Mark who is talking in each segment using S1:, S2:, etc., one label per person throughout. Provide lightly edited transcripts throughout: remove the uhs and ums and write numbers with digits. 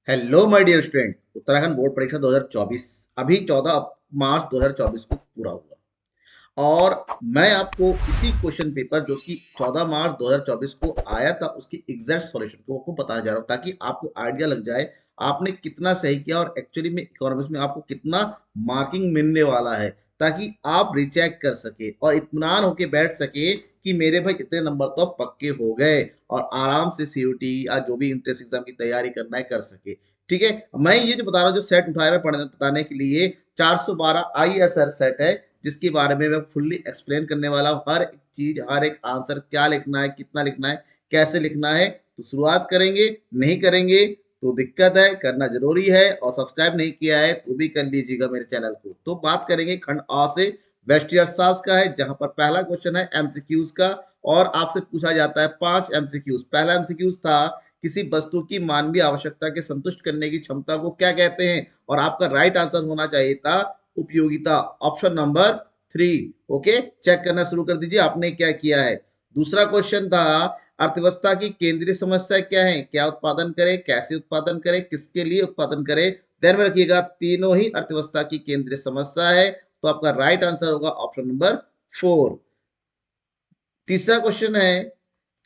S1: Hello my dear student. Uttarakhand board परीक्षा 2024 अभी 14 मार्च 2024 को पूरा हुआ और मैं आपको इसी क्वेश्चन पेपर जो कि 14 मार्च 2024 को आया था उसकी एग्जैक्ट सॉल्यूशन को आपको बताने जा रहा हूँ ताकि आपको आइडिया लग जाए आपने कितना सही किया और एक्चुअली में इकोनॉमिक्स में आपको कितना मार्किंग मिलने वाला है, ताकि आप रिचेक कर सके और इत्मीनान होके बैठ सके कि मेरे भाई इतने नंबर तो पक्के हो गए और आराम से सीयूटी या जो भी इंट्रेंस एग्जाम की तैयारी करना है कर सके। ठीक है, मैं ये जो बता रहा हूँ जो सेट उठाया हुआ पढ़ने बताने के लिए 412 आईएसआर सेट है, जिसके बारे में मैं फुल्ली एक्सप्लेन करने वाला हूँ। हर एक चीज, हर एक आंसर, क्या लिखना है, कितना लिखना है, कैसे लिखना है। तो शुरुआत करेंगे, नहीं करेंगे तो दिक्कत है, करना जरूरी है और सब्सक्राइब नहीं किया है तो भी कर लीजिएगा मेरे चैनल को। तो बात करेंगे खंड अ से वेस्टर्न अर्थशास्त्र का है, जहां पर पहला क्वेश्चन है एमसीक्यूज का और आपसे पूछा जाता है 5 एमसीक्यूज। पहला एमसीक्यूज था किसी वस्तु की मानवीय आवश्यकता के संतुष्ट करने की क्षमता को क्या कहते हैं, और आपका राइट आंसर होना चाहिए था उपयोगिता, ऑप्शन नंबर 3। ओके, चेक करना शुरू कर दीजिए आपने क्या किया है। दूसरा क्वेश्चन था अर्थव्यवस्था की केंद्रीय समस्या क्या है, क्या उत्पादन करे, कैसे उत्पादन करे, किसके लिए उत्पादन करे। ध्यान में रखिएगा तीनों ही अर्थव्यवस्था की केंद्रीय समस्या है, तो आपका राइट आंसर होगा ऑप्शन नंबर 4। तीसरा क्वेश्चन है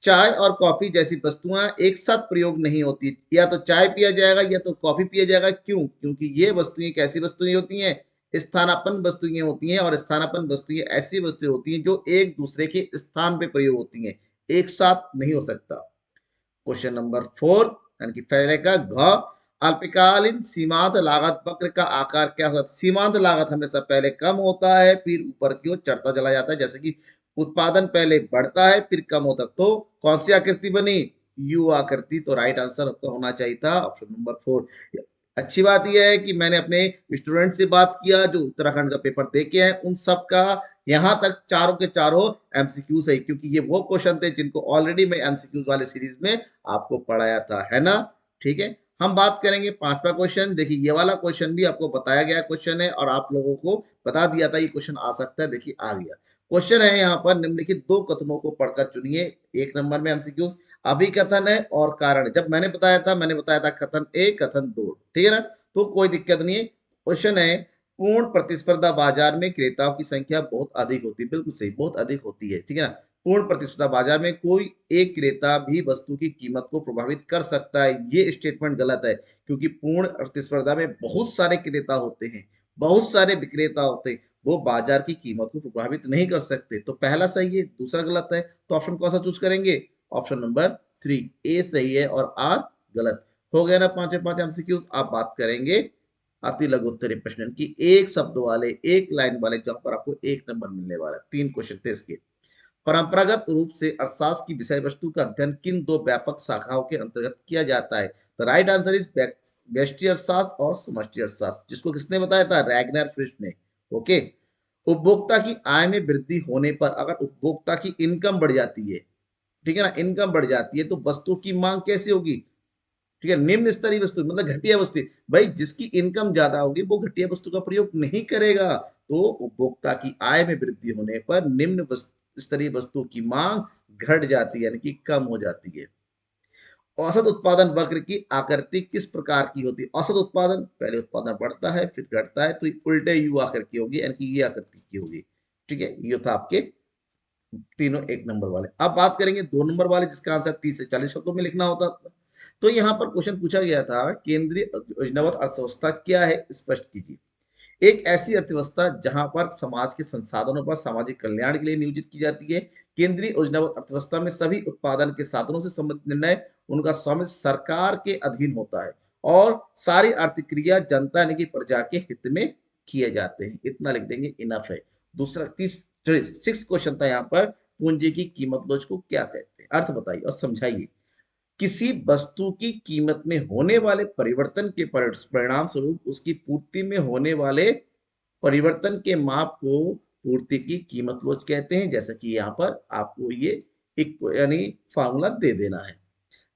S1: चाय और कॉफी जैसी वस्तुएं एक साथ प्रयोग नहीं होती, या तो चाय पिया जाएगा या तो कॉफी पिया जाएगा। क्यों? क्योंकि ये वस्तुएं कैसी वस्तुएं होती हैं, स्थानापन्न वस्तुएं होती हैं, और स्थानापन्न वस्तुएं ऐसी वस्तुएं होती हैं जो एक दूसरे के स्थान पे प्रयोग होती हैं, एक साथ नहीं हो सकता। क्वेश्चन नंबर 4 यानी कि पहले का घ, अल्पकालीन सीमांत लागत वक्र का आकार क्या होता है। सीमांत लागत हमेशा पहले कम होता है फिर ऊपर की ओर चढ़ता चला जाता है, जैसे कि उत्पादन पहले बढ़ता है फिर कम होता है। तो कौन सी आकृति बनी? यू आकृति। तो राइट आंसर आपका होना चाहिए था ऑप्शन नंबर 4। अच्छी बात यह है कि मैंने अपने स्टूडेंट से बात किया जो उत्तराखंड का पेपर दे के हैं, उन सब का यहाँ तक चारों के चारों एमसीक्यू सही, क्योंकि ये वो क्वेश्चन थे जिनको ऑलरेडी मैं एमसीक्यूज वाले सीरीज में आपको पढ़ाया था, है ना। ठीक है, हम बात करेंगे पांचवा क्वेश्चन। देखिए ये वाला क्वेश्चन भी आपको बताया गया क्वेश्चन है और आप लोगों को बता दिया था ये क्वेश्चन आ सकता है। देखिए आ गया क्वेश्चन है यहाँ पर, निम्नलिखित दो कथनों को पढ़कर चुनिए। एक नंबर में एमसीक्यूज अभिकथन है और कारण। जब मैंने बताया था कथन ए कथन दो, ठीक है ना, तो कोई दिक्कत नहीं है। क्वेश्चन है पूर्ण प्रतिस्पर्धा बाजार में क्रेताओं की संख्या बहुत अधिक होती है। बिल्कुल सही, बहुत अधिक होती है, ठीक है ना। पूर्ण प्रतिस्पर्धा बाजार में कोई एक क्रेता भी वस्तु की कीमत को प्रभावित कर सकता है, ये स्टेटमेंट गलत है, क्योंकि पूर्ण प्रतिस्पर्धा में बहुत सारे क्रेता होते हैं, बहुत सारे विक्रेता होते हैं, वो बाजार की कीमत को प्रभावित नहीं कर सकते। तो पहला सही है, दूसरा गलत है। तो ऑप्शन कौन सा चूज करेंगे? ऑप्शन नंबर 3 ए सही है और आर गलत। हो गया ना पांचों पांच एमसीक्यूज। आप बात करेंगे अति लघु उत्तरीय प्रश्न की, एक शब्द वाले, एक लाइन वाले, जहां पर आपको एक नंबर मिलने वाला है। तीन क्वेश्चन थे इसके। परंपरागत रूप से अर्थशास्त्र की विषय वस्तु का अध्ययन किन दो व्यापक शाखाओं के अंतर्गत किया जाता है? तो राइट आंसर इज व्यष्टि अर्थशास्त्र और समष्टि अर्थशास्त्र, जिसको किसने बताया था? रैगनर फ्रिश ने। ओके, उपभोक्ता की आय में वृद्धि होने पर अगर उपभोक्ता की इनकम बढ़ जाती है, ठीक है ना, इनकम बढ़ जाती है तो वस्तु की मांग कैसी होगी? ठीक है, निम्न स्तरीय वस्तु मतलब घटिया वस्तु, भाई जिसकी इनकम ज्यादा होगी वो घटिया वस्तु का प्रयोग नहीं करेगा। तो उपभोक्ता की आय में वृद्धि होने पर निम्न स्तरीय वस्तु की मांग घट जाती है, यानी कि कम हो जाती है। औसत उत्पादन वक्र की आकृति किस प्रकार की होती है? औसत उत्पादन, पहले उत्पादन बढ़ता है फिर घटता है, तो उल्टे यू आकृति होगी, यानी कि ये आकृति की होगी। ठीक है, ये था आपके तीनों एक नंबर वाले। अब बात करेंगे दो नंबर वाले, जिसका आंसर 30 से 40 शब्दों में लिखना होता था। तो यहाँ पर क्वेश्चन पूछा गया था केंद्रीय योजनाबद्ध अर्थव्यवस्था क्या है, स्पष्ट कीजिए। एक ऐसी अर्थव्यवस्था जहां पर समाज के संसाधनों पर सामाजिक कल्याण के लिए नियोजित की जाती है। केंद्रीय योजनाबद्ध अर्थव्यवस्था में सभी उत्पादन के साधनों से संबंधित निर्णय उनका स्वामित्व सरकार के अधीन होता है और सारी आर्थिक क्रिया जनता यानी कि प्रजा के हित में किए जाते हैं। इतना लिख देंगे, इनफ है। दूसरा तीस सिक्स क्वेश्चन था यहाँ पर, पूंजी की कीमत लोच को क्या कहते हैं? अर्थ बताइए और समझाइए। किसी वस्तु की कीमत में होने वाले परिवर्तन के परिणाम स्वरूप उसकी पूर्ति में होने वाले परिवर्तन के माप को पूर्ति की कीमत लोच कहते हैं। जैसा कि यहाँ पर आपको ये एक यानी फार्मूला दे देना है।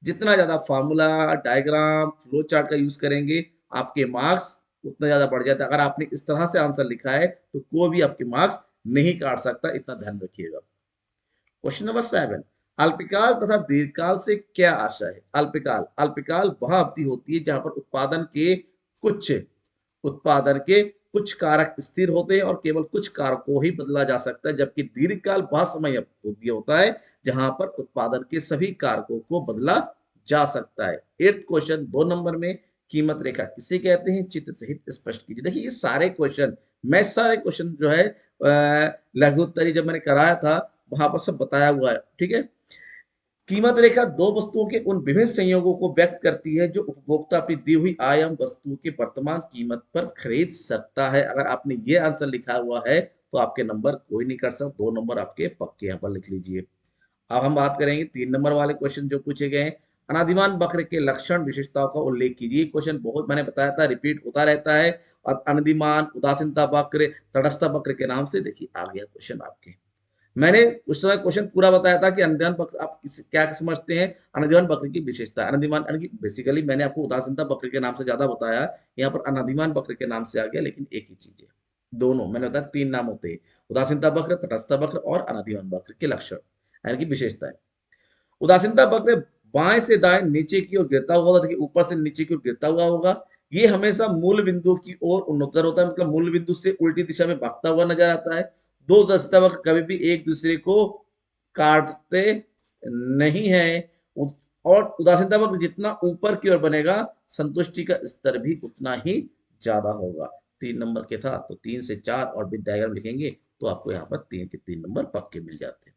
S1: जितना ज्यादा फार्मूला, डायग्राम, फ्लो चार्ट का यूज करेंगे आपके मार्क्स उतना ज्यादा बढ़ जाता है। अगर आपने इस तरह से आंसर लिखा है तो कोई भी आपके मार्क्स नहीं काट सकता, इतना ध्यान रखिएगा। क्वेश्चन नंबर 7, अल्पकाल तथा दीर्घकाल से क्या आशय है? अल्पकाल अल्पकाल वह अवधि होती है जहां पर उत्पादन के कुछ कारक स्थिर होते हैं और केवल कुछ कारकों ही बदला जा सकता है, जबकि दीर्घकाल वह समय अवधि होता है जहां पर उत्पादन के सभी कारकों को बदला जा सकता है। 8th क्वेश्चन 2 नंबर में, कीमत रेखा किसे कहते हैं? चित्र सहित स्पष्ट कीजिए। देखिए ये सारे क्वेश्चन, मैं सारे क्वेश्चन जो है लघु उत्तरी जब मैंने कराया था वहां पर सब बताया हुआ है, ठीक है। कीमत रेखा दो वस्तुओं के उन विभिन्न संयोगों को व्यक्त करती है जो उपभोक्ता अपनी दी हुई आय एवं वस्तुओं की वर्तमान कीमत पर खरीद सकता है। अगर आपने ये आंसर लिखा हुआ है तो आपके नंबर कोई नहीं कर सकता, 2 नंबर आपके पक्के यहाँ पर लिख लीजिए। अब हम बात करेंगे 3 नंबर वाले क्वेश्चन जो पूछे गए हैं। अनादिमान वक्र के लक्षण विशेषताओं का उल्लेख कीजिए। क्वेश्चन बहुत मैंने बताया था, रिपीट होता रहता है। और अनादिमान, उदासीनता वक्र, तटस्थ वक्र के नाम से देखिए आ गया क्वेश्चन आपके। मैंने उस समय क्वेश्चन पूरा बताया था कि अनधिमान वक्र आप क्या समझते हैं। अनधिमान वक्र की विशेषता, अनधिमान बेसिकली मैंने आपको उदासीनता वक्र के नाम से ज्यादा बताया, यहाँ पर अनधिमान वक्र के नाम से आ गया, लेकिन एक ही चीज है। दोनों मैंने बताया 3 नाम होते हैं, उदासीनता वक्र, तटस्थ वक्र और अनधिमान वक्र के लक्षण यानी कि विशेषताएं। उदासीनता वक्र बाएं से दाएं नीचे की ओर गिरता हुआ होगा, देखिए ऊपर से नीचे की ओर गिरता हुआ होगा। ये हमेशा मूल बिंदु की ओर उन्नतर होता है, मतलब मूल बिंदु से उल्टी दिशा में भागता हुआ नजर आता है। दो उदासीनता वक्र कभी भी एक दूसरे को काटते नहीं है। और उदासीनता वक्र जितना ऊपर की ओर बनेगा, संतुष्टि का स्तर भी उतना ही ज्यादा होगा। 3 नंबर के था तो 3 से 4 और विद डायग्राम लिखेंगे तो आपको यहाँ पर 3 के 3 नंबर पक्के मिल जाते हैं।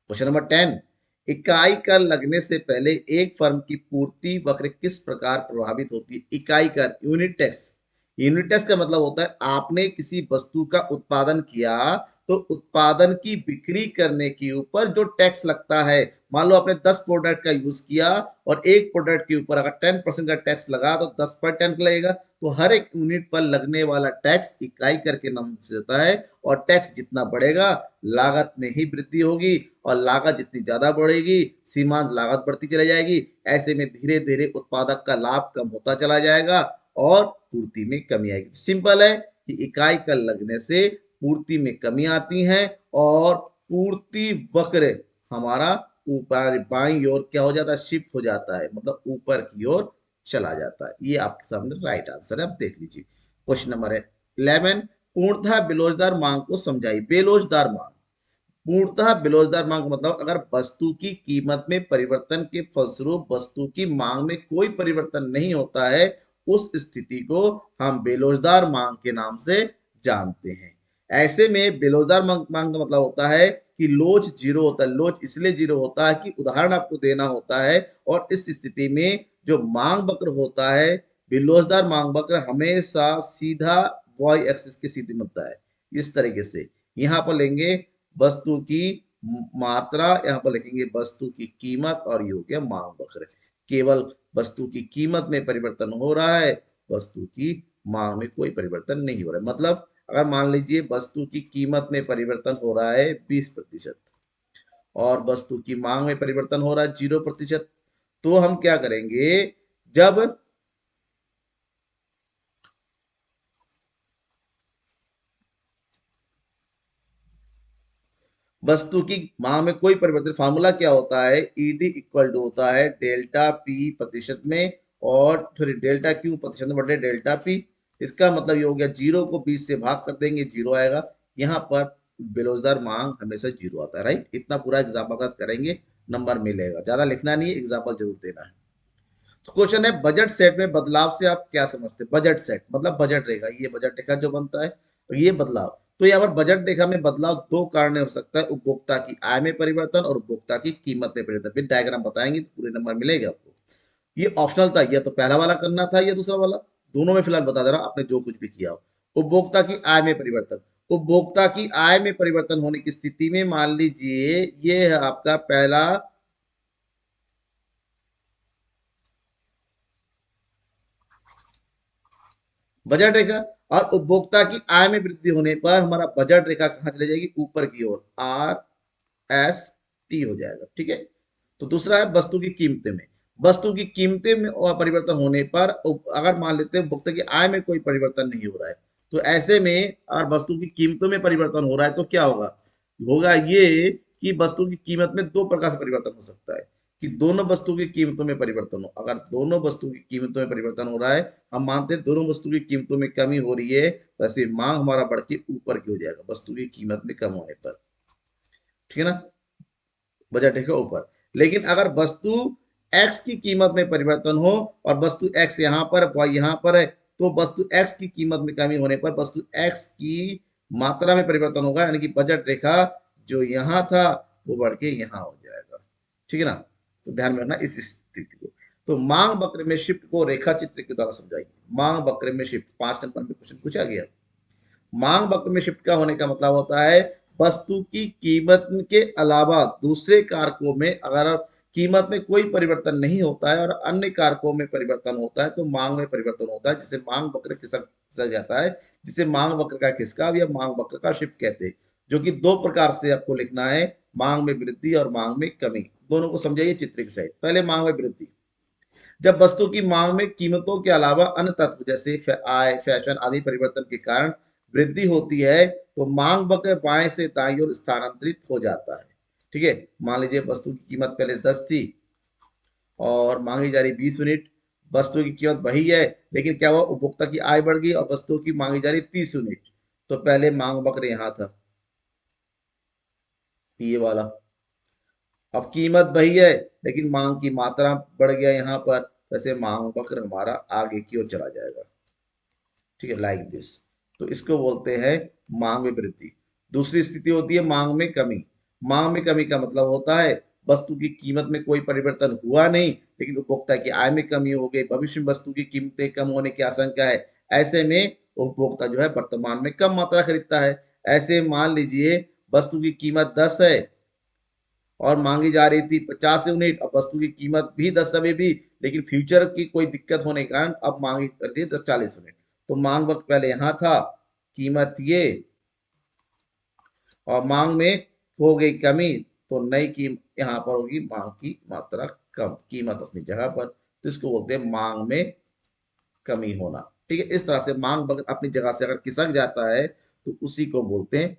S1: क्वेश्चन नंबर 10, इकाई कर लगने से पहले एक फर्म की पूर्ति वक्र किस प्रकार प्रभावित होती है? इकाई कर, यूनिट टैक्स। यूनिट टैक्स का मतलब होता है आपने किसी वस्तु का उत्पादन किया तो उत्पादन की बिक्री करने के ऊपर जो टैक्स लगता है। मान लो आपने 10 प्रोडक्ट का यूज किया और एक प्रोडक्ट के ऊपर अगर 10% का टैक्स लगा तो 10% लगेगा। तो हर एक यूनिट पर लगने वाला टैक्स इकाई कर के नाम से होता है। और टैक्स जितना बढ़ेगा लागत में ही वृद्धि होगी, और लागत जितनी ज्यादा बढ़ेगी सीमांत लागत बढ़ती चली जाएगी। ऐसे में धीरे धीरे उत्पादक का लाभ कम होता चला जाएगा और पूर्ति में कमी आएगी। सिंपल है कि इकाई कर लगने से पूर्ति में कमी आती है और पूर्ति वक्र हमारा ऊपर बाईं ओर क्या हो जाता है? शिफ्ट हो जाता है, मतलब ऊपर की ओर चला जाता है। ये आपके सामने राइट आंसर है, आप देख लीजिए। क्वेश्चन नंबर है 11, पूर्णतः बेलोजदार मांग को समझाइए। बेलोजदार मांग, पूर्णतः बेलोजदार मांग मतलब अगर वस्तु की कीमत में परिवर्तन के फलस्वरूप वस्तु की मांग में कोई परिवर्तन नहीं होता है, उस स्थिति को हम बेलोजदार मांग के नाम से जानते हैं। ऐसे में बेलोजदार मांग का मतलब होता है कि लोच जीरो होता है। लोच इसलिए जीरो होता है कि उदाहरण आपको देना होता है, और इस स्थिति में जो मांग वक्र होता है, बेलोजदार मांग वक्र हमेशा सीधा वाई एक्सिस के सीधे मिलता है। इस तरीके से यहाँ पर लेंगे वस्तु की मात्रा, यहाँ पर लिखेंगे वस्तु की कीमत, और ये हो गया मांग वक्र। केवल वस्तु की कीमत में परिवर्तन हो रहा है, वस्तु की मांग में कोई परिवर्तन नहीं हो रहा है। मतलब अगर मान लीजिए वस्तु की कीमत में परिवर्तन हो रहा है 20% और वस्तु की मांग में परिवर्तन हो रहा है 0%, तो हम क्या करेंगे? जब वस्तु की मांग में कोई परिवर्तन, फार्मूला क्या होता है? ईडी इक्वल टू होता है डेल्टा पी प्रतिशत में, और सॉरी डेल्टा क्यू प्रतिशत में बटे डेल्टा पी। इसका मतलब ये हो गया 0 को 20 से भाग कर देंगे, 0 आएगा। यहाँ पर बेरोजगार मांग हमेशा 0 आता है, राइट। इतना पूरा एग्जाम्पल करेंगे, नंबर मिलेगा। ज्यादा लिखना नहीं है, एग्जाम्पल जरूर देना है। तो क्वेश्चन है बजट सेट में बदलाव से आप क्या समझते हैं? बजट सेट मतलब बजट रेखा, ये बजट रेखा जो बनता है तो ये बदलाव। तो यहाँ पर बजट रेखा में बदलाव दो कारण हो सकता है, उपभोक्ता की आय में परिवर्तन और उपभोक्ता की कीमत में परिवर्तन। फिर डायग्राम बताएंगे तो पूरे नंबर मिलेगा आपको। ये ऑप्शनल था, या तो पहला वाला करना था या दूसरा वाला, दोनों में फिलहाल बता दे रहा हूं, आपने जो कुछ भी किया हो। उपभोक्ता की आय में परिवर्तन, उपभोक्ता की आय में परिवर्तन होने की स्थिति में मान लीजिए ये है आपका पहला बजट रेखा, और उपभोक्ता की आय में वृद्धि होने पर हमारा बजट रेखा कहां चली जाएगी? ऊपर की ओर, आर एस टी हो जाएगा, ठीक है। तो दूसरा है वस्तु की कीमतें में, वस्तु की कीमतें में परिवर्तन होने पर अगर मान लेते हैं उपभोक्ता की आय में कोई परिवर्तन नहीं हो रहा है, तो ऐसे में अगर वस्तु की कीमतों में परिवर्तन हो रहा है तो क्या होगा? होगा ये कि वस्तु की कीमत में दो प्रकार से परिवर्तन हो सकता है, कि दोनों वस्तु की कीमतों में परिवर्तन हो। अगर दोनों वस्तु की कीमतों में परिवर्तन हो रहा है, हम मानते हैं दोनों वस्तु की कीमतों में कमी हो रही है, तो ऐसे मांग हमारा बढ़ के ऊपर की हो जाएगा वस्तु की कीमत में कम होने पर। ठीक है ना, बजट है ऊपर। लेकिन अगर वस्तु एक्स की कीमत में परिवर्तन हो और वस्तु एक्स यहाँ पर y यहाँ पर है, तो वस्तु एक्स की कीमत में कमी होने पर वस्तु एक्स की मात्रा में परिवर्तन होगा, यानी कि बजट रेखा जो यहाँ था वो बढ़ के यहाँ हो जाएगा। ठीक है ना, तो ध्यान में रखना इस स्थिति को। तो मांग वक्र में शिफ्ट को रेखा चित्र के द्वारा समझाइए। मांग वक्र में शिफ्ट 5 नंबर में क्वेश्चन पूछा गया। मांग वक्र में शिफ्ट का होने का मतलब होता है वस्तु की कीमत के अलावा दूसरे कारकों में अगर कीमत में कोई परिवर्तन नहीं होता है और अन्य कारकों में परिवर्तन होता है तो मांग में परिवर्तन होता है, जिसे मांग वक्र खिसक जाता है, जिसे मांग वक्र का खिसकाव या मांग वक्र का शिफ्ट कहते हैं, जो कि दो प्रकार से आपको लिखना है, मांग में वृद्धि और मांग में कमी। दोनों को समझाइए चित्र के सहित। पहले मांग में वृद्धि, जब वस्तु की मांग में कीमतों के अलावा अन्य तत्व जैसे आय, फैशन आदि परिवर्तन के कारण वृद्धि होती है तो मांग वक्र बाएं से दाईं ओर स्थानांतरित हो जाता है। ठीक है, मान लीजिए वस्तु की कीमत पहले 10 थी और मांगी जा रही 20 यूनिट, वस्तु की कीमत वही है, लेकिन क्या हुआ, उपभोक्ता की आय बढ़ गई और वस्तु की मांगी जा रही 30 यूनिट। तो पहले मांग वक्र यहाँ था, ये वाला। अब कीमत वही है लेकिन मांग की मात्रा बढ़ गया यहाँ पर, वैसे मांग वक्र हमारा आगे की ओर चला जाएगा। ठीक है, लाइक दिस। तो इसको बोलते हैं मांग में वृद्धि। दूसरी स्थिति होती है मांग में कमी। मांग में कमी का मतलब होता है वस्तु की कीमत में कोई परिवर्तन हुआ नहीं लेकिन उपभोक्ता की आय में कमी हो गई, भविष्य में वस्तु की कीमतें कम होने की आशंका है। ऐसे में उपभोक्ता जो है वर्तमान में कम मात्रा खरीदता है। ऐसे मान लीजिए वस्तु की कीमत 10 है और मांगी जा रही थी 50 यूनिट, अब वस्तु की कीमत भी 10 अभी भी, लेकिन फ्यूचर की कोई दिक्कत होने के कारण अब मांगी कर रही है 40 यूनिट। तो मांग वक्त पहले यहाँ था, कीमत ये, और मांग में हो गई कमी, तो नई कीमत यहाँ पर होगी, मांग की मात्रा कम, कीमत अपनी जगह पर। तो इसको बोलते हैं मांग में कमी होना। ठीक है, इस तरह से मांग वक्र अपनी जगह से अगर खिसक जाता है तो उसी को बोलते हैं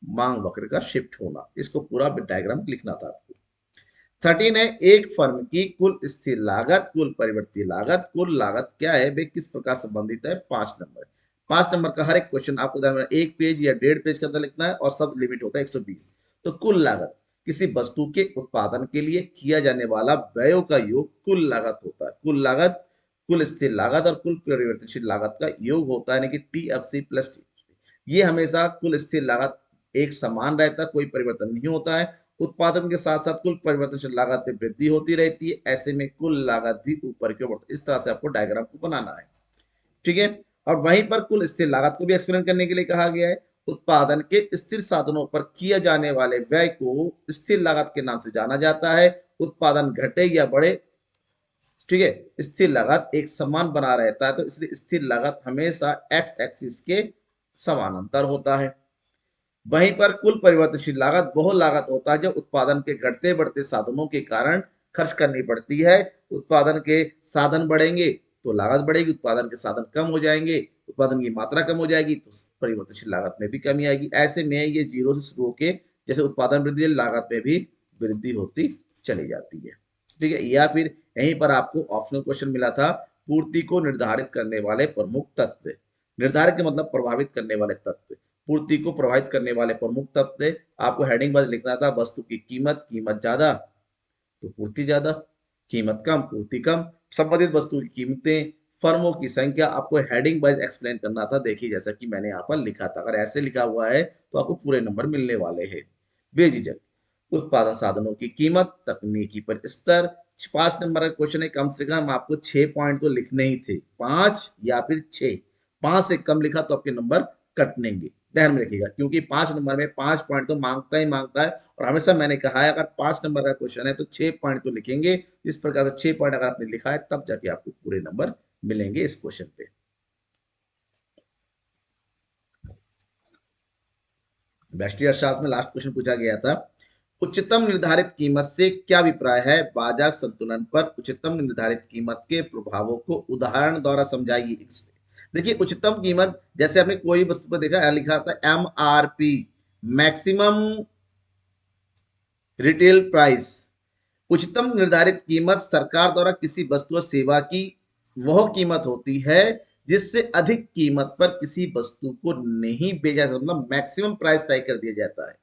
S1: मांग वक्र का शिफ्ट होना। इसको पूरा डायग्राम लिखना था आपको। 13 है, एक फर्म की कुल स्थिर लागत, कुल परिवर्तनीय लागत, कुल लागत क्या है वे किस प्रकार संबंधित है। 5 नंबर। 5 नंबर का हर एक क्वेश्चन आपको ध्यान रखना, एक पेज या 1.5 पेज के अंदर लिखना है और सब लिमिट होता है 120। तो कुल लागत किसी वस्तु के उत्पादन के लिए किया जाने वाला व्ययों का योग कुल लागत होता है। कुल लागत कुल स्थिर लागत और कुल परिवर्तनशील लागत का योग होता है, यानी कि TFC प्लस टी। ये हमेशा कुल स्थिर लागत एक समान रहता है, कोई परिवर्तन नहीं होता है। उत्पादन के साथ साथ कुल परिवर्तनशील लागत में वृद्धि होती रहती है, ऐसे में कुल लागत भी ऊपर की ओर बढ़ती है। इस तरह से आपको डायग्राम को बनाना है। ठीक है, और वहीं पर कुल स्थिर लागत को भी एक्सप्लेन करने के लिए कहा गया है। उत्पादन के स्थिर साधनों पर किए जाने वाले व्यय को स्थिर लागत के नाम से जाना जाता है। उत्पादन घटे या बढ़े, ठीक है, स्थिर लागत एक समान बना रहता है, तो इसलिए स्थिर लागत हमेशा एक्स एक्सिस के समानांतर होता है। वहीं पर कुल परिवर्तनशील लागत वह लागत होता है जो उत्पादन के घटते बढ़ते साधनों के कारण खर्च करनी पड़ती है। उत्पादन के साधन बढ़ेंगे तो लागत बढ़ेगी, उत्पादन के साधन कम हो जाएंगे, उत्पादन की मात्रा कम हो जाएगी तो परिवर्तनशील लागत में भी कमी आएगी। ऐसे में ये जीरो से शुरू होकर जैसे उत्पादन वृद्धि लागत में भी वृद्धि होती चली जाती है। ठीक है, या फिर यहीं पर आपको ऑप्शनल क्वेश्चन मिला था, पूर्ति को निर्धारित करने वाले प्रमुख तत्व। निर्धारित के मतलब प्रभावित करने वाले तत्व, पूर्ति को प्रभावित करने वाले प्रमुख तत्व। आपको हेडिंग बस लिखना था, वस्तु की कीमत, कीमत ज्यादा तो पूर्ति ज्यादा, कीमत कम पूर्ति कम, संबंधित वस्तु की कीमतें, फर्मों की संख्या। आपको हेडिंग वाइज एक्सप्लेन करना था। देखिए जैसा कि मैंने यहाँ पर लिखा था, अगर ऐसे लिखा हुआ है तो आपको पूरे नंबर मिलने वाले हैं। बेझिझक उत्पादन साधनों की कीमत, तकनीकी पर स्तर। 5 नंबर का क्वेश्चन है, कम से कम आपको 6 पॉइंट तो लिखने ही थे, 5 या फिर 6। 5 से कम लिखा तो आपके नंबर कटनेंगे, ध्यान में रखिएगा, क्योंकि 5 नंबर में 5 पॉइंट तो मांगता ही मांगता है। और हमेशा मैंने कहा है अगर 5 नंबर का क्वेश्चन है तो 6 पॉइंट तो लिखेंगे। इस प्रकार से 6 पॉइंट अगर आपने लिखा है तब जाके आपको पूरे नंबर मिलेंगे इस क्वेश्चन पे। व्यष्टि अर्थशास्त्र में लास्ट क्वेश्चन पूछा गया था, उच्चतम निर्धारित कीमत से क्या अभिप्राय है, बाजार संतुलन पर उच्चतम निर्धारित कीमत के प्रभावों को उदाहरण द्वारा समझाइए। देखिए उच्चतम कीमत, जैसे आपने कोई वस्तु पर देखा लिखा था MRP, मैक्सिमम रिटेल प्राइस, उच्चतम निर्धारित कीमत सरकार द्वारा किसी वस्तु और सेवा की वह कीमत होती है जिससे अधिक कीमत पर किसी वस्तु को नहीं बेचा जा सकता, मतलब मैक्सिमम प्राइस तय कर दिया जाता है।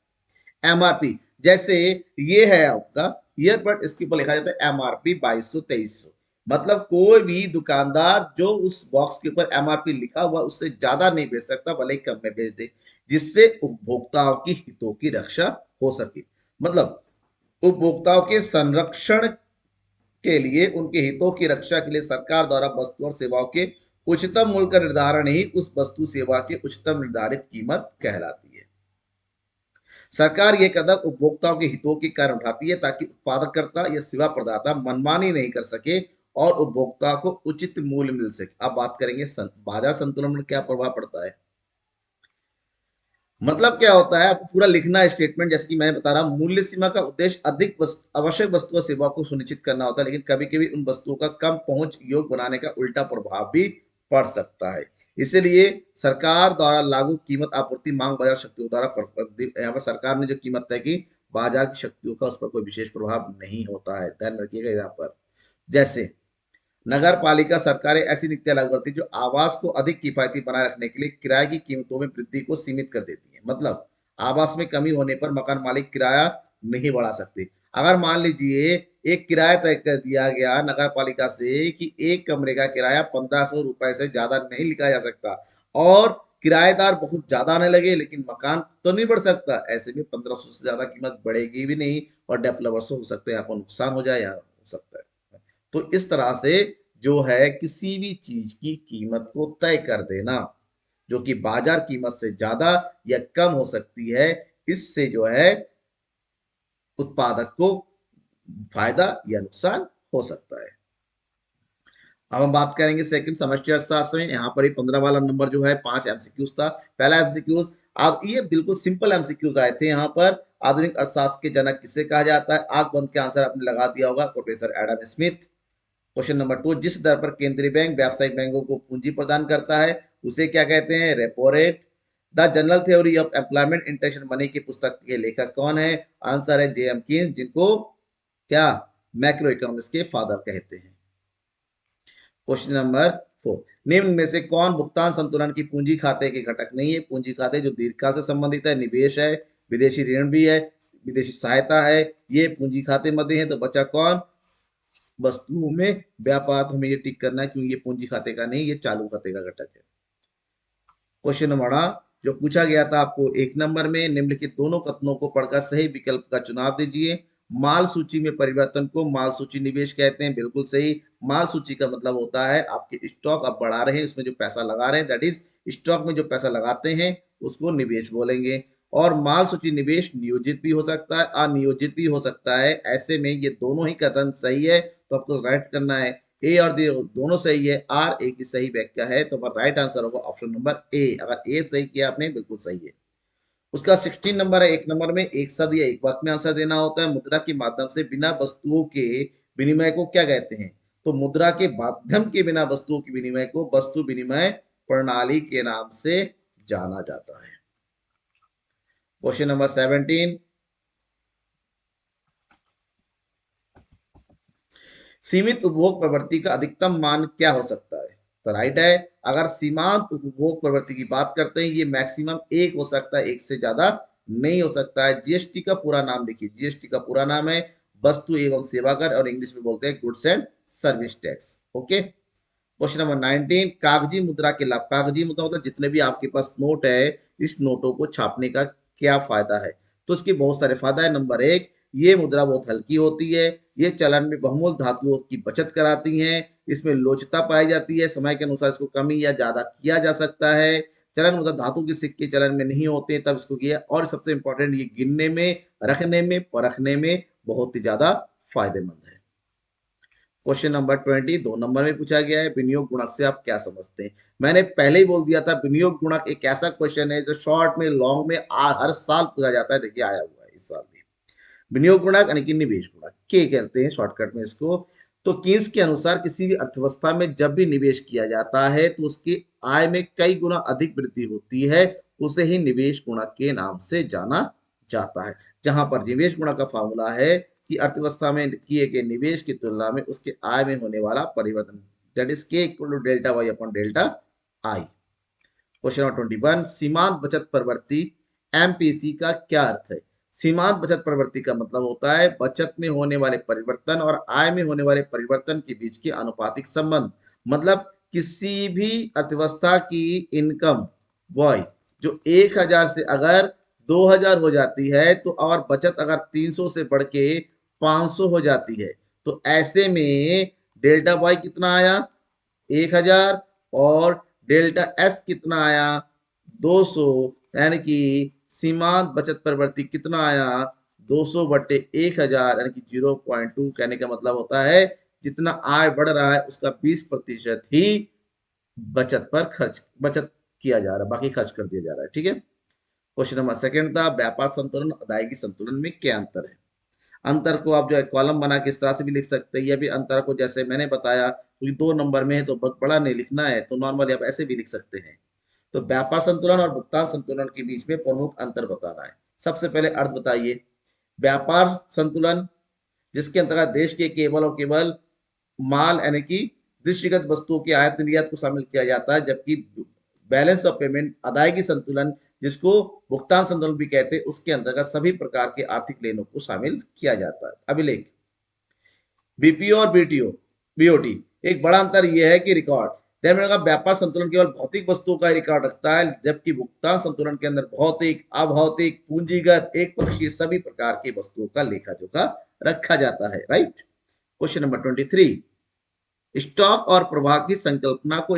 S1: एमआरपी, जैसे ये है आपका ईयरबड, इसके ऊपर लिखा जाता है एमआरपी 2200-2300, मतलब कोई भी दुकानदार जो उस बॉक्स के ऊपर एमआरपी लिखा हुआ उससे ज्यादा नहीं बेच सकता, भले ही कम में बेच दे, जिससे उपभोक्ताओं की हितों की रक्षा हो सके। मतलब उपभोक्ताओं के संरक्षण के लिए, उनके हितों की रक्षा के लिए सरकार द्वारा वस्तु और सेवाओं के उच्चतम मूल्य का निर्धारण ही उस वस्तु सेवा की उच्चतम निर्धारित कीमत कहलाती है। सरकार ये कदम उपभोक्ताओं के हितों के कारण उठाती है ताकि उत्पादकर्ता या सेवा प्रदाता मनमानी नहीं कर सके और उपभोक्ता को उचित मूल्य मिल सके। अब बात करेंगे बाजार संतुलन में क्या प्रभाव पड़ता है। मतलब क्या होता है, आपको पूरा लिखना है स्टेटमेंट, जैसे कि मैंने बता रहा हूं, मूल्य सीमा का उद्देश्य अधिक आवश्यक वस्तुओं और सेवाओं को सुनिश्चित करना होता है, लेकिन कभी कभी उन वस्तुओं का कम पहुंच योग बनाने का उल्टा प्रभाव भी पड़ सकता है। इसलिए सरकार द्वारा लागू कीमत आपूर्ति मांग बाजार शक्तियों द्वारा, यहाँ पर सरकार ने जो कीमत तय की, बाजार की शक्तियों का उस पर कोई विशेष प्रभाव नहीं होता है, ध्यान रखिएगा यहाँ पर। जैसे नगर पालिका सरकारें ऐसी नीतियां लागू करती है जो आवास को अधिक किफायती बनाए रखने के लिए किराए की कीमतों में वृद्धि को सीमित कर देती है। मतलब आवास में कमी होने पर मकान मालिक किराया नहीं बढ़ा सकते। अगर मान लीजिए एक किराया तय कर दिया गया नगर पालिका से कि एक कमरे का किराया 1500 रुपए से ज्यादा नहीं लिखा जा सकता, और किराएदार बहुत ज्यादा आने लगे, लेकिन मकान तो नहीं बढ़ सकता, ऐसे में 1500 से ज्यादा कीमत बढ़ेगी भी नहीं, और डेवलपर्स हो सकते हैं आपको नुकसान हो जाए या हो सकता है। तो इस तरह से जो है किसी भी चीज की कीमत को तय कर देना जो कि बाजार कीमत से ज्यादा या कम हो सकती है, इससे जो है उत्पादक को फायदा या नुकसान हो सकता है। अब हम बात करेंगे सेकंड समष्टि अर्थशास्त्र में। यहाँ पर ही 15 वाला नंबर जो है 5 एमसीक्यूज था। पहला एमसीक्यूज, अब ये बिल्कुल सिंपल एमसीक्यूज आए थे यहाँ पर। आधुनिक अर्थशास्त्र के जनक किसे कहा जाता है? आंख बंद के आंसर आपने लगा दिया होगा, professor Adam Smith. Question number 2, जिस दर पर केंद्रीय बैंक व्यावसायिक बैंकों को पूंजी प्रदान करता है उसे क्या कहते हैं? Repo rate. The general theory of employment interest money की पुस्तक के लेखक कौन है? आंसर है जे एम कीन्स, जिनको क्या मैक्रो इकोनॉमिक्स के फादर कहते हैं। क्वेश्चन नंबर 4, निम्न में से कौन भुगतान संतुलन की पूंजी खाते के घटक नहीं है? पूंजी खाते जो दीर्घकाल से संबंधित है, निवेश है, विदेशी ऋण भी है, विदेशी सहायता है, ये पूंजी खाते मध्य है। तो बचा कौन? वस्तुओं में व्यापार। तो हमें ये टिक करना है क्योंकि ये पूंजी खाते का नहीं, ये चालू खाते का घटक है। क्वेश्चन नंबर जो पूछा गया था आपको 1 नंबर में, निम्नलिखित दोनों कथनों को पढ़कर सही विकल्प का चुनाव दीजिए। माल सूची में परिवर्तन को माल सूची निवेश कहते हैं, बिल्कुल सही। माल सूची का मतलब होता है आपके स्टॉक आप बढ़ा रहे हैं, उसमें जो पैसा लगा रहे हैं, दैट इज स्टॉक में जो पैसा लगाते हैं उसको निवेश बोलेंगे। और माल सूची निवेश नियोजित भी हो सकता है, अनियोजित भी हो सकता है। ऐसे में ये दोनों ही कथन सही है, तो आपको राइट करना है। ए और डी दोनों सही है, आर ए की सही व्याख्या है, तो राइट आंसर होगा ऑप्शन नंबर ए। अगर ए सही किया आपने, बिल्कुल सही है। उसका 16 नंबर है। 1 नंबर में एक शब्द या एक वाक्य में आंसर देना होता है। मुद्रा के माध्यम से बिना वस्तुओं के विनिमय को क्या कहते हैं? तो मुद्रा के माध्यम के बिना वस्तुओं के विनिमय को वस्तु विनिमय प्रणाली के नाम से जाना जाता है। क्वेश्चन नंबर 17, सीमित उपभोग प्रवृत्ति का अधिकतम मान क्या हो सकता है? तो राइट है, अगर सीमांत उपभोग प्रवृत्ति की बात करते हैं, ये मैक्सिमम 1 हो सकता है, 1 से ज्यादा नहीं हो सकता है। जीएसटी का पूरा नाम लिखिए। जीएसटी का पूरा नाम है वस्तु एवं सेवा कर, और इंग्लिश में बोलते हैं goods and service tax. Okay. Question number 19, कागजी मुद्रा के लाभ। कागजी मुद्रा मतलब जितने भी आपके पास नोट है, इस नोटों को छापने का क्या फायदा है? तो इसके बहुत सारे फायदा है। नंबर 1, ये मुद्रा बहुत हल्की होती है, ये चलन में बहुमूल्य धातुओं की बचत कराती हैं, इसमें लोचता पाई जाती है, समय के अनुसार इसको कमी या ज्यादा किया जा सकता है। चलन मुद्रा धातु के सिक्के चलन में नहीं होते तब इसको किया, और सबसे इंपॉर्टेंट ये गिनने में, रखने में, परखने में बहुत ही ज्यादा फायदेमंद है। क्वेश्चन नंबर 20 2 नंबर में पूछा गया है, विनियोग गुणक से आप क्या समझते हैं? मैंने पहले ही बोल दिया था, विनियोग गुणक एक ऐसा क्वेश्चन है जो शॉर्ट में, लॉन्ग में हर साल पूछा जाता है। देखिए आया हुआ है इस साल भी। विनियोग गुणक यानी कि निवेश गुणक के कहते हैं शॉर्टकट में इसको। तो कीन्स के अनुसार किसी भी अर्थव्यवस्था में जब भी निवेश किया जाता है तो उसकी आय में कई गुना अधिक वृद्धि होती है, उसे ही निवेश गुणक के नाम से जाना जाता है, जहां पर निवेश गुणक का फॉर्मूला है कि अर्थव्यवस्था में किए गए निवेश की तुलना में उसके आय में होने वाला परिवर्तन, that is K equal to delta Y upon delta I. Question number 21, सीमांत बचत प्रवृत्ति एमपीसी का क्या अर्थ है? सीमांत बचत प्रवृत्ति का मतलब होता है बचत में होने वाले परिवर्तन और आय में होने वाले परिवर्तन के बीच के अनुपातिक संबंध। मतलब किसी भी अर्थव्यवस्था की इनकम वॉय जो 1000 से अगर 2000 हो जाती है तो और बचत अगर 300 से बढ़ के 500 हो जाती है, तो ऐसे में डेल्टा वाई कितना आया? 1000। और डेल्टा एस कितना आया? 200। यानी कि सीमांत बचत प्रवृत्ति कितना आया? 200 बटे 1000 यानी कि 0.2। कहने का मतलब होता है जितना आय बढ़ रहा है उसका 20% ही बचत किया जा रहा है, बाकी खर्च कर दिया जा रहा है। ठीक है। क्वेश्चन नंबर सेकंड था व्यापार संतुलन अदायगी संतुलन में क्या अंतर है? अंतर को आप जो है कॉलम बना के इस तरह से भी लिख सकते हैं, या भी अंतर को जैसे मैंने बताया क्योंकि 2 नंबर में है तो बहुत बड़ा नहीं लिखना है तो नॉर्मली आप ऐसे भी लिख सकते हैं। तो व्यापार संतुलन और भुगतान संतुलन के बीच में प्रमुख अंतर बताना है। सबसे पहले अर्थ बताइए। व्यापार संतुलन जिसके अंतर्गत देश के केवल और केवल माल यानी कि दृष्टिगत वस्तुओं के आयात निर्यात को शामिल किया जाता है, जबकि बैलेंस ऑफ पेमेंट अदायगी संतुलन जिसको भुगतान संतुलन भी कहते हैं उसके अंतर्गत सभी प्रकार के आर्थिक लेनों को शामिल किया जाता है। अभिलेख बीपीओ और बीटीओ बीओटी एक बड़ा अंतर यह है कि रिकॉर्ड का व्यापार संतुलन केवल भौतिक वस्तुओं का रिकॉर्ड रखता है, जबकि भुगतान संतुलन के अंदर भौतिक अभौतिक पूंजीगत एक पक्षीय सभी प्रकार की वस्तुओं का लेखा जोखा रखा जाता है। राइट। क्वेश्चन नंबर 23, स्टॉक और प्रवाह की संकल्पना को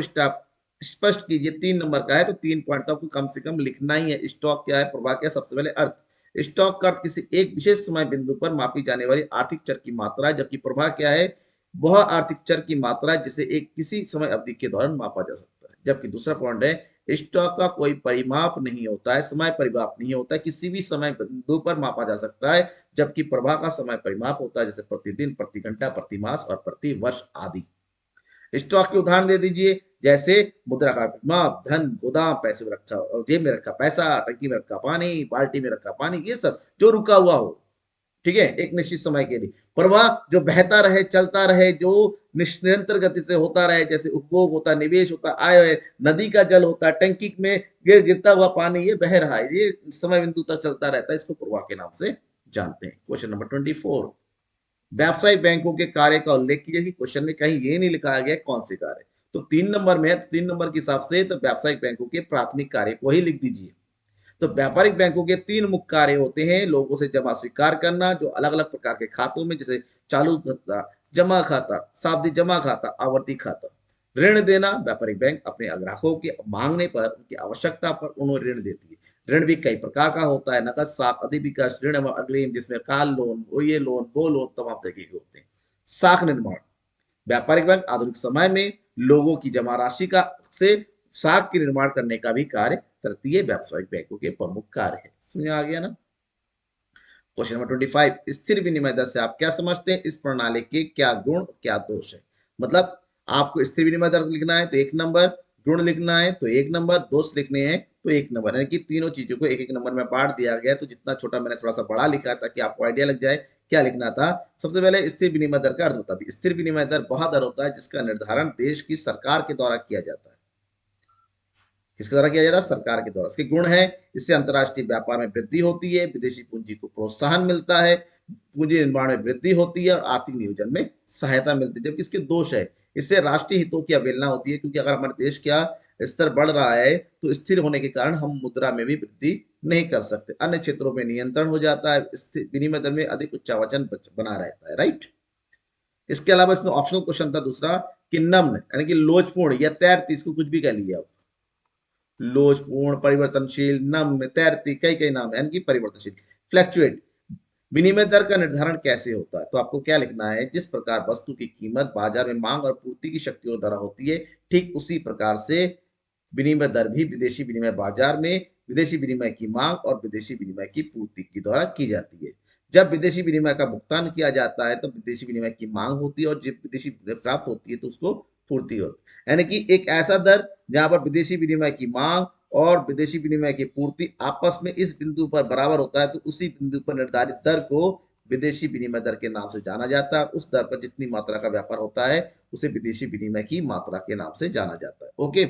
S1: स्पष्ट कीजिए। 3 नंबर का है तो 3 पॉइंट तो आपको कम से कम लिखना ही है। स्टॉक क्या है, प्रवाह क्या है? सबसे पहले अर्थ। स्टॉक का अर्थ किसी एक विशेष समय बिंदु पर मापी जाने वाली आर्थिक चर की मात्रा है, जबकि प्रवाह क्या है? वह आर्थिक चर की मात्रा है जिसे एक किसी समय अवधि के दौरान मापा जा सकता है। जबकि दूसरा पॉइंट है स्टॉक का कोई परिमाप नहीं होता है, समय परिमाप नहीं होता है, किसी भी समय बिंदु पर मापा जा सकता है, जबकि प्रवाह का समय परिमाप होता है, जैसे प्रतिदिन, प्रति घंटा, प्रति मास और प्रति वर्ष आदि। स्टॉक के उदाहरण दे दीजिए, जैसे मुद्रा का माप, धन, गोदाम, पैसे में रखा, जेब में रखा पैसा, टंकी में रखा पानी, बाल्टी में रखा पानी, ये सब जो रुका हुआ हो। ठीक है, एक निश्चित समय के लिए। प्रवाह जो बहता रहे, चलता रहे, जो निरंतर गति से होता रहे, जैसे उपभोग होता, निवेश होता, आय है, नदी का जल होता, टंकी में गिरता हुआ पानी ये बह रहा है, ये समय बिंदु तक चलता रहता है, इसको प्रवाह के नाम से जानते हैं। क्वेश्चन नंबर 24, व्यावसायिक बैंकों के कार्य का उल्लेख कीजिए कि क्वेश्चन में कहीं ये नहीं लिखा गया कौन से कार्य। तो 3 नंबर में है तो 3 नंबर के हिसाब से तो व्यावसायिक बैंकों के प्राथमिक कार्य को ही लिख दीजिए। तो व्यापारिक बैंकों के 3 मुख्य कार्य होते हैं। लोगों से जमा स्वीकार करना, जो अलग अलग प्रकार के खातों में, जैसे चालू खाता, जमा खाता, सावधि जमा खाता, आवर्ती खाता। ऋण देना, व्यापारिक बैंक अपने ग्राहकों के मांगने पर, उनकी आवश्यकता पर उन्हें ऋण देती है। ऋण भी कई प्रकार का होता है, नकद, साख, अधिविकास ऋण, अग्रिम, जिसमें कार लोन, ये लोन, वो लोन, तमाम तरीके के होते हैं। साख निर्माण, व्यापारिक बैंक आधुनिक समय में लोगों की जमा राशि का से साख के निर्माण करने का भी कार्य करती है। व्यावसायिक बैंकों के प्रमुख कार्य है। समझ आ गया ना? क्वेश्चन नंबर 25, स्थिर विनिमय दर से आप क्या समझते हैं? इस प्रणाली के क्या गुण क्या दोष है? मतलब आपको स्थिर विनिमय दर लिखना है तो 1 नंबर, गुण लिखना है तो 1 नंबर, दोष लिखने हैं तो 1 नंबर, यानी कि तीनों चीजों को एक एक नंबर में बांट दिया गया। तो जितना छोटा मैंने थोड़ा सा बड़ा लिखा ताकि आपको आइडिया लग जाए क्या लिखना था। सबसे पहले स्थिर विनिमय दर का अर्थ बता दी। स्थिर विनिमय दर वह दर होता है जिसका निर्धारण देश की सरकार के द्वारा किया जाता है। किसके द्वारा किया जाता है? सरकार के द्वारा। इसके गुण है, इससे अंतर्राष्ट्रीय व्यापार में वृद्धि होती है, विदेशी पूंजी को प्रोत्साहन मिलता है, पूंजी निर्माण में वृद्धि होती है और आर्थिक नियोजन में सहायता मिलती है। जबकि इसके दोष है, इससे राष्ट्रीय हितों की अवहेलना होती है, क्योंकि अगर हमारे देश का स्तर बढ़ रहा है तो स्थिर होने के कारण हम मुद्रा में भी वृद्धि नहीं कर सकते। अन्य क्षेत्रों में नियंत्रण हो जाता है, विनिमय दर में अधिक उच्चावचन बना रहता है। राइट। इसके अलावा इसमें ऑप्शनल क्वेश्चन था दूसरा कि नम्न यानी कि लोचपूर्ण या तैरती, इसको कुछ भी कह लिया आप, लोचपूर्ण, परिवर्तनशील, नम्य, तैरती, कई कई नाम है, यानी कि परिवर्तनशील। फ्लैक्चुएट, विनिमय दर का निर्धारण कैसे होता है? तो आपको क्या लिखना है? जिस प्रकार वस्तु की कीमत बाजार में मांग और पूर्ति की शक्तियों द्वारा होती है, ठीक उसी प्रकार से विनिमय दर भी विदेशी विनिमय बाजार में विदेशी विनिमय की मांग और विदेशी विनिमय की पूर्ति के द्वारा की जाती है। जब विदेशी विनिमय का भुगतान किया जाता है तो विदेशी विनिमय की मांग होती है, और जब विदेशी प्राप्त होती है तो उसको पूर्ति होती है। यानी कि एक ऐसा दर जहां पर विदेशी विनिमय की मांग और विदेशी विनिमय की पूर्ति आपस में इस बिंदु पर बराबर होता है तो उसी बिंदु पर निर्धारित दर को विदेशी विनिमय दर के नाम से जाना जाता है। उस दर पर जितनी मात्रा का व्यापार होता है उसे विदेशी विनिमय की मात्रा के नाम से जाना जाता है। Okay,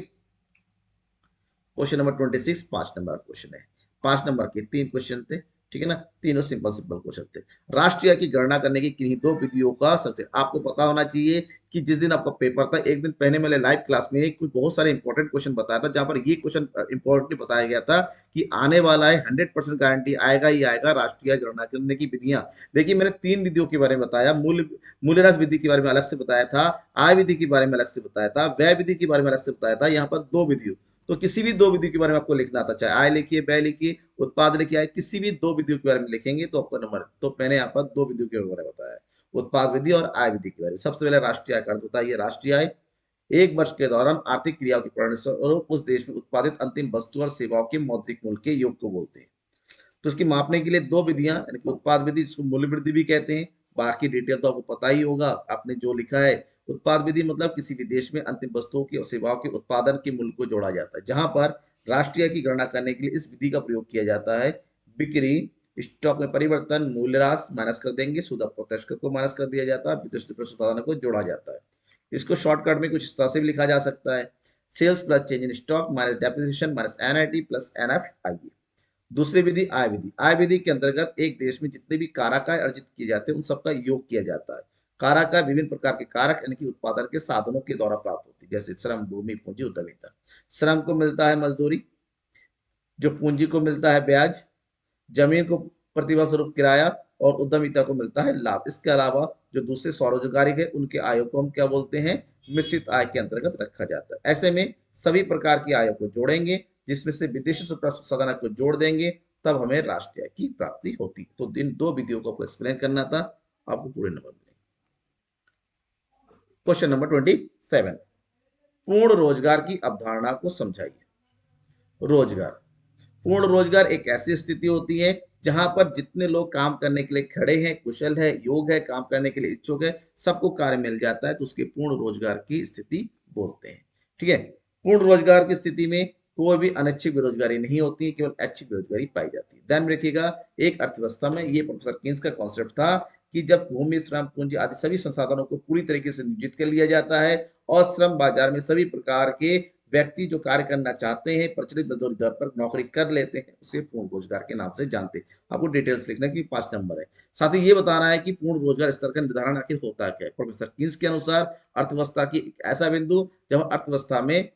S1: question number 26 5 number question है। 5 नंबर के 3 क्वेश्चन थे, ठीक है ना, तीनों सिंपल सिंपल क्वेश्चन थे। राष्ट्रीय आय की गणना करने की किन्हीं दो विधियों का सबसे आपको पता होना चाहिए कि जिस दिन आपका पेपर था एक दिन पहले मैंने लाइव क्लास में कुछ बहुत सारे इंपॉर्टेंट क्वेश्चन बताया था, जहां पर ये क्वेश्चन इंपॉर्टेंटली बताया गया था कि आने वाला है 100% गारंटी आएगा ही आएगा राष्ट्रीय आय गणना करने की विधियां। देखिए मैंने 3 विधियों के बारे में बताया, मूल्यह्रास विधि के बारे में अलग से बताया था, आय विधि के बारे में अलग से बताया था, व्यय विधि के बारे में अलग से बताया था। यहाँ पर 2 विधियों, तो किसी भी 2 विधि के बारे में आपको लिखना था, चाहे आय लिखिए, व्यय लिखिए, उत्पाद लिखिए, आय, किसी भी 2 विधियों के बारे में लिखेंगे तो आपका नंबर। तो मैंने यहाँ पर 2 विधियों के बारे में बताया, उत्पाद विधि और आय विधि के बारे में। सबसे पहले राष्ट्रीय आय का अर्थ होता है, ये राष्ट्रीय आय एक वर्ष के दौरान आर्थिक क्रियाओं के परिणामस्वरूप उस देश में उत्पादित अंतिम वस्तु और सेवाओं के मौद्रिक मूल्य के योग को बोलते हैं। तो इसकी मापने के लिए 2 विधियां, यानी कि उत्पाद विधि जिसको मूल्य वृद्धि भी कहते हैं, बाकी डिटेल तो आपको पता ही होगा, आपने जो लिखा है। उत्पाद विधि मतलब किसी भी देश में अंतिम वस्तुओं की और सेवाओं के उत्पादन के मूल्य को जोड़ा जाता है, जहां पर राष्ट्रीय की गणना करने के लिए इस विधि का प्रयोग किया जाता है। बिक्री, स्टॉक में परिवर्तन, मूल्यह्रास माइनस कर देंगे, शुद्ध अप्रत्यक्ष कर को माइनस कर दिया जाता है, विदेशी संसाधनों को जोड़ा जाता है। इसको शॉर्टकट में कुछ इस तरह से भी लिखा जा सकता है, sales plus change in stock minus depreciation minus NIT plus NFIA. दूसरी विधि आय विधि, आय विधि के अंतर्गत एक देश में जितने भी कारक आय अर्जित किए जाते हैं उन सबका योग किया जाता है। कारक आय विभिन्न प्रकार के कारक यानी कि उत्पादन के साधनों के द्वारा प्राप्त होती है, जैसे श्रम, भूमि, पूंजी, उद्यमिता। श्रम को मिलता है मजदूरी, जो पूंजी को मिलता है ब्याज, जमीन को प्रतिफल स्वरूप किराया, और उद्यमिता को मिलता है लाभ। इसके अलावा जो दूसरे स्वरोजगारी है उनके आयों को हम क्या बोलते हैं, मिश्रित आय के अंतर्गत रखा जाता है। ऐसे में सभी प्रकार की आयों को जोड़ेंगे, जिसमें से विदेशी संसाधन को जोड़ देंगे, तब हमें राष्ट्रीय आय की प्राप्ति होती। तो इन 2 विधियों को आपको एक्सप्लेन करना था, आपको पूरे नंबर मिले। क्वेश्चन नंबर 27, पूर्ण रोजगार की अवधारणा को समझाइए। रोजगार, पूर्ण रोजगार एक ऐसी स्थिति होती है जहां पर जितने लोग काम करने के लिए खड़े हैं, कुशल है, योग है, काम करने के लिए इच्छुक है, सबको कार्य मिल जाता है, तो उसके पूर्ण रोजगार की स्थिति बोलते हैं। ठीक है, पूर्ण रोजगार की स्थिति में कोई भी अनैच्छिक बेरोजगारी नहीं होती है, केवल ऐच्छिक बेरोजगारी पाई जाती है। ध्यान में रखिएगा, एक अर्थव्यवस्था में ये प्रोफेसर कीन्स का कॉन्सेप्ट था कि जब भूमि, श्रम, पूंजी आदि सभी संसाधनों को पूरी तरीके से नियोजित कर लिया जाता है और श्रम बाजार में सभी प्रकार के व्यक्ति जो कार्य करना चाहते हैं प्रचलित मजदूरी दर पर नौकरी कर लेते हैं, उसे पूर्ण रोजगार के नाम से जानते हैं। आपको डिटेल्स लिखना कि 5 नंबर है। साथ ही ये बताना है कि पूर्ण रोजगार स्तर का निर्धारण आखिर होता क्या है। प्रोफेसर कीन्स के अनुसार अर्थव्यवस्था की एक ऐसा बिंदु जब अर्थव्यवस्था में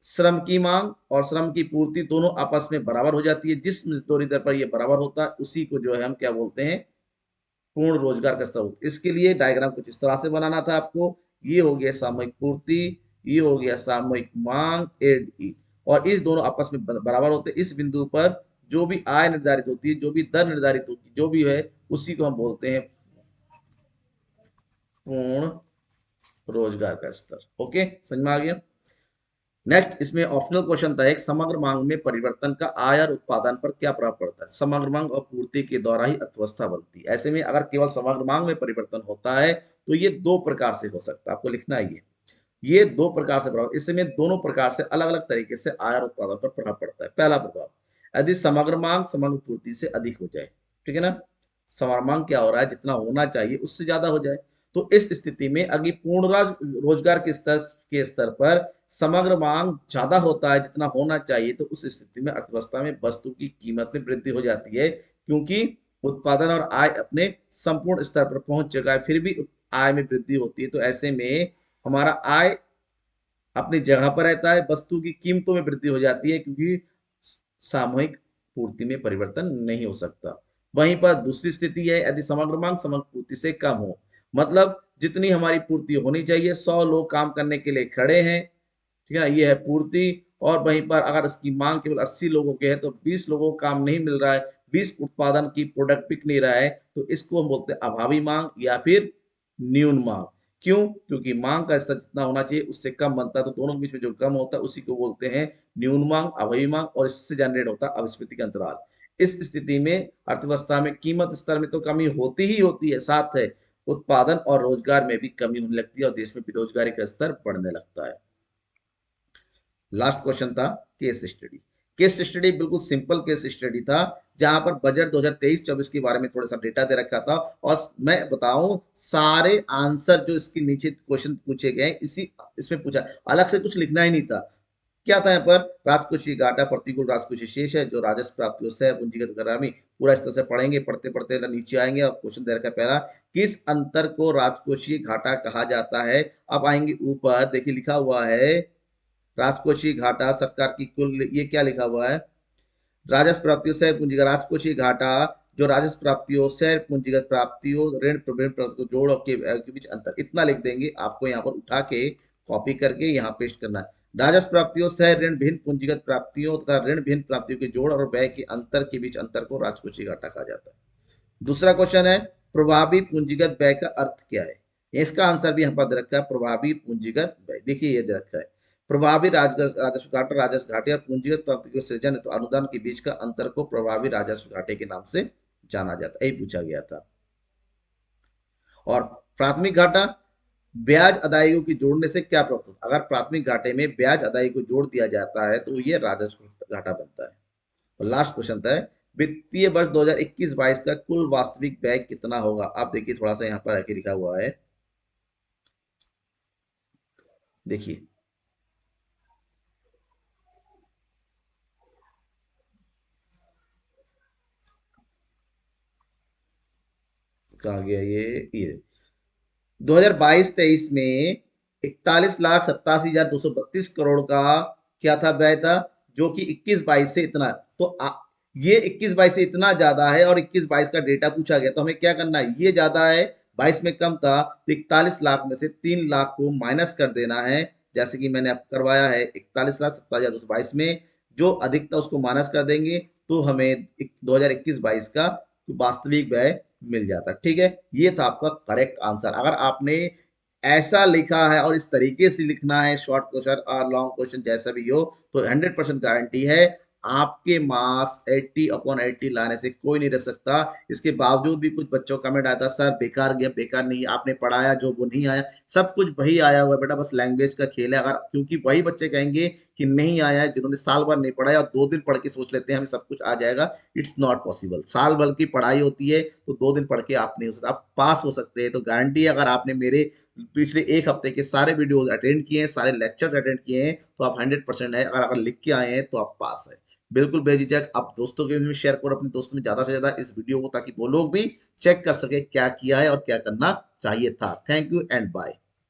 S1: श्रम की मांग और श्रम की पूर्ति दोनों आपस में बराबर हो जाती है, जिस मजदूरी दर पर यह बराबर होता है उसी को जो है हम क्या बोलते हैं, पूर्ण रोजगार का स्तर। इसके लिए डायग्राम कुछ इस तरह से बनाना था आपको। ये हो गया सामूहिक पूर्ति, ये हो गया सामूहिक मांग, एड ई, और इस दोनों आपस में बराबर होते हैं। इस बिंदु पर जो भी आय निर्धारित होती है, जो भी दर निर्धारित होती है, जो भी है उसी को हम बोलते हैं पूर्ण रोजगार का स्तर। ओके, समझ में आ गया। नेक्स्ट, इसमें ऑप्शनल क्वेश्चन था एक, समग्र मांग में परिवर्तन का आय और उत्पादन पर क्या प्रभाव पड़ता है। समग्र मांग और पूर्ति के द्वारा ही अर्थव्यवस्था बनती है। ऐसे में अगर केवल समग्र मांग में परिवर्तन होता है तो ये 2 प्रकार से हो सकता है, आपको लिखना है ये 2 प्रकार से प्रभाव, इसमें दोनों प्रकार से अलग अलग तरीके से आय और उत्पादन पर प्रभाव पड़ता है। पहला प्रभाव, यदि समग्र मांग समग्र पूर्ति से अधिक हो जाए, ठीक है ना, समग्र मांग क्या हो रहा है, जितना होना चाहिए उससे ज्यादा हो जाए, तो इस स्थिति में अगर पूर्ण रोजगार के स्तर पर समग्र मांग ज्यादा होता है जितना होना चाहिए, तो उस स्थिति में अर्थव्यवस्था में वस्तु की कीमत में वृद्धि हो जाती है, क्योंकि उत्पादन और आय अपने संपूर्ण स्तर पर पहुंच चुका है, फिर भी आय में वृद्धि होती है। तो ऐसे में हमारा आय अपनी जगह पर रहता है, वस्तु की कीमतों में वृद्धि हो जाती है, क्योंकि सामूहिक पूर्ति में परिवर्तन नहीं हो सकता। वहीं पर दूसरी स्थिति है, यदि समग्र मांग समग्र पूर्ति से कम हो, मतलब जितनी हमारी पूर्ति होनी चाहिए, 100 लोग काम करने के लिए खड़े हैं, ठीक है, ये है पूर्ति, और वहीं पर अगर इसकी मांग केवल 80 लोगों की है तो 20 लोगों को काम नहीं मिल रहा है, 20 उत्पादन की प्रोडक्ट बिक नहीं रहा है, तो इसको हम बोलते हैं अभावी मांग या फिर न्यून मांग। क्यों? क्योंकि मांग का स्तर जितना होना चाहिए उससे कम बनता है, तो दोनों के बीच में जो कम होता है उसी को बोलते हैं न्यून मांग, अभावी मांग, और इससे जनरेट होता है अपस्फीति का अंतराल। इस स्थिति में अर्थव्यवस्था में कीमत स्तर में तो कमी होती ही होती है, साथ है उत्पादन और रोजगार में भी कमी होने लगती है और देश में बेरोजगारी का स्तर बढ़ने लगता है। लास्ट क्वेश्चन था केस स्टडी। केस स्टडी बिल्कुल सिंपल केस स्टडी था, जहां पर बजट 2023-24 के बारे में थोड़ा सा डेटा दे रखा था, और मैं बताऊं सारे आंसर जो इसके नीचे क्वेश्चन पूछे गए इसी इसमें पूछा, अलग से कुछ लिखना ही नहीं था। क्या था यहाँ पर, राजकोषीय घाटा प्रतिकूल राजकोषीय शेष है जो राजस्व प्राप्तियों से पूंजीगत ग्रामी, पूरा इस तरह से पढ़ेंगे, पढ़ते पढ़ते नीचे आएंगे और क्वेश्चन दे रखा है पहला, किस अंतर को राजकोषीय घाटा कहा जाता है। अब आएंगे ऊपर, देखिए लिखा हुआ है राजकोषीय घाटा सरकार की कुल, ये क्या लिखा हुआ है, राजस्व प्राप्तियों से पूंजीगत राजकोषीय घाटा जो राजस्व प्राप्तियों से पूंजीगत प्राप्तियों ऋण प्रबंधन को जोड़ के बीच अंतर, इतना लिख देंगे। आपको यहाँ पर उठा के कॉपी करके यहाँ पेस्ट करना है। राजस्व प्राप्तियों से ऋण भिन्न पूंजीगत प्राप्तियों तथा ऋण भिन्न प्राप्तियों के जोड़ और व्यय के अंतर के बीच अंतर को राजकोषीय घाटा कहा जाता है। दूसरा क्वेश्चन है प्रभावी पूंजीगत व्यय का अर्थ क्या है। इसका आंसर भी यहाँ पर दे रखा है, प्रभावी पूंजीगत व्यय, देखिए ये दे रखा है, प्रभावी राजस्व घाटा राजस्व घाटे और पूंजीगत प्राप्ति के सृजन तो अनुदान के बीच का अंतर को प्रभावी राजस्व घाटे के नाम से जाना जाता है, यही पूछा गया था। और प्राथमिक घाटा, ब्याज अदायगियों की जोड़ने से क्या प्राप्त होता है, अगर प्राथमिक घाटे में ब्याज अदायगी को जोड़ दिया जाता है तो ये राजस्व घाटा बनता है। और लास्ट क्वेश्चन था वित्तीय वर्ष 2021-22 का कुल वास्तविक व्यय कितना होगा। आप देखिए थोड़ा सा यहाँ पर आके लिखा हुआ है, देखिए कहा गया ये 2022-23 में 41,87,232 करोड़ का क्या था, व्यय था, जो कि 21-22 से इतना, तो ये 21-22 से इतना ज्यादा है और 21-22 का डेटा पूछा गया, तो हमें क्या करना है, ये ज्यादा है 22 में कम था तो 41 लाख में से 3 लाख को माइनस कर देना है, जैसे कि मैंने अब करवाया है 41,87,222 में जो अधिक था उसको माइनस कर देंगे तो हमें 2021-22 का वास्तविक व्यय मिल जाता। ठीक है, ये था आपका करेक्ट आंसर। अगर आपने ऐसा लिखा है और इस तरीके से लिखना है, शॉर्ट क्वेश्चन और लॉन्ग क्वेश्चन जैसा भी हो, तो 100% गारंटी है आपके मार्क्स 80/80 लाने से कोई नहीं रख सकता। इसके बावजूद भी कुछ बच्चों का कमेंट आता सर बेकार गया, बेकार नहीं, आपने पढ़ाया जो वो नहीं आया, सब कुछ वही आया हुआ है बेटा, बस लैंग्वेज का खेल है। अगर क्योंकि वही बच्चे कहेंगे कि नहीं आया है जिन्होंने साल भर नहीं पढ़ाया और 2 दिन पढ़ के सोच लेते हैं हमें सब कुछ आ जाएगा, इट्स नॉट पॉसिबल। साल भर की पढ़ाई होती है तो 2 दिन पढ़ के आप नहीं हो सकते, आप पास हो सकते हैं। तो गारंटी है अगर आपने मेरे पिछले एक हफ्ते के सारे वीडियोस अटेंड किए हैं, सारे लेक्चर अटेंड किए हैं, तो आप 100% है, अगर लिख के आए हैं तो आप पास है। बिल्कुल बेझिझक आप दोस्तों के भी शेयर करो, अपने दोस्तों में ज्यादा से ज्यादा इस वीडियो को, ताकि वो लोग भी चेक कर सके क्या किया है और क्या करना चाहिए था। Thank you and bye.